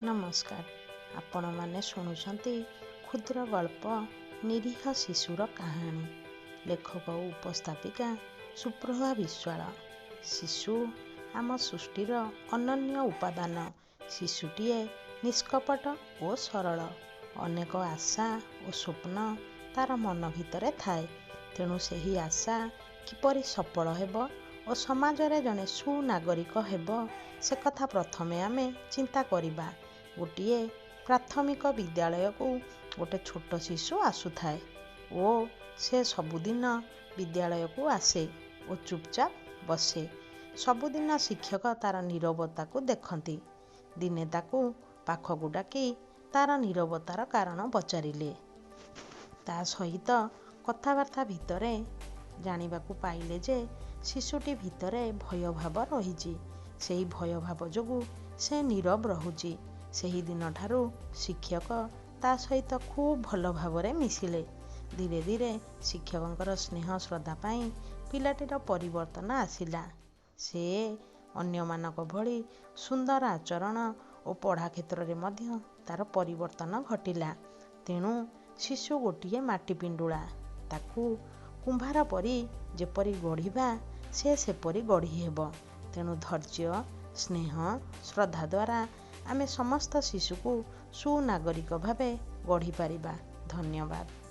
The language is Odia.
ନମସ୍କାର। ଆପଣମାନେ ଶୁଣୁଛନ୍ତି କ୍ଷୁଦ୍ର ଗଳ୍ପ ନିରୀହ ଶିଶୁର କାହାଣୀ। ଲେଖକ ଓ ଉପସ୍ଥାପିକା ସୁପ୍ରଭା ବିଶ୍ୱାଳ। ଶିଶୁ ଆମ ସୃଷ୍ଟିର ଅନନ୍ୟ ଉପାଦାନ। ଶିଶୁଟିଏ ନିଷ୍କପଟ ଓ ସରଳ। ଅନେକ ଆଶା ଓ ସ୍ୱପ୍ନ ତାର ମନ ଭିତରେ ଥାଏ। ତେଣୁ ସେହି ଆଶା କିପରି ସଫଳ ହେବ ଓ ସମାଜରେ ଜଣେ ସୁନାଗରିକ ହେବ ସେ କଥା ପ୍ରଥମେ ଆମେ ଚିନ୍ତା କରିବା। ଗୋଟିଏ ପ୍ରାଥମିକ ବିଦ୍ୟାଳୟକୁ ଗୋଟେ ଛୋଟ ଶିଶୁ ଆସୁଥାଏ ଓ ସେ ସବୁଦିନ ବିଦ୍ୟାଳୟକୁ ଆସେ ଓ ଚୁପଚାପ ବସେ। ସବୁଦିନ ଶିକ୍ଷକ ତାର ନୀରବତାକୁ ଦେଖନ୍ତି। ଦିନେ ତାକୁ ପାଖକୁ ଡାକି ତାର ନୀରବତାର କାରଣ ପଚାରିଲେ। ତା ସହିତ କଥାବାର୍ତ୍ତା ଭିତରେ ଜାଣିବାକୁ ପାଇଲେ ଯେ ଶିଶୁଟି ଭିତରେ ଭୟଭାବ ରହିଛି। ସେହି ଭୟଭାବ ଯୋଗୁଁ ସେ ନୀରବ ରହୁଛି। ସେହି ଦିନଠାରୁ ଶିକ୍ଷକ ତା ସହିତ ଖୁବ୍ ଭଲ ଭାବରେ ମିଶିଲେ। ଧୀରେ ଧୀରେ ଶିକ୍ଷକଙ୍କର ସ୍ନେହ ଶ୍ରଦ୍ଧା ପାଇଁ ପିଲାଟିର ପରିବର୍ତ୍ତନ ଆସିଲା। ସେ ଅନ୍ୟମାନଙ୍କ ଭଳି ସୁନ୍ଦର ଆଚରଣ ଓ ପଢ଼ା କ୍ଷେତ୍ରରେ ମଧ୍ୟ ତାର ପରିବର୍ତ୍ତନ ଘଟିଲା। ତେଣୁ ଶିଶୁ ଗୋଟିଏ ମାଟି ପିଣ୍ଡୁଳା। ତାକୁ କୁମ୍ଭାର ପରି ଯେପରି ଗଢ଼ିବା ସେ ସେପରି ଗଢ଼ି ହେବ। ତେଣୁ ଧୈର୍ଯ୍ୟ, ସ୍ନେହ, ଶ୍ରଦ୍ଧା ଦ୍ୱାରା ଆମେ ସମସ୍ତ ଶିଶୁକୁ ସୁନାଗରିକ ଭାବେ ଗଢ଼ିପାରିବା। ଧନ୍ୟବାଦ।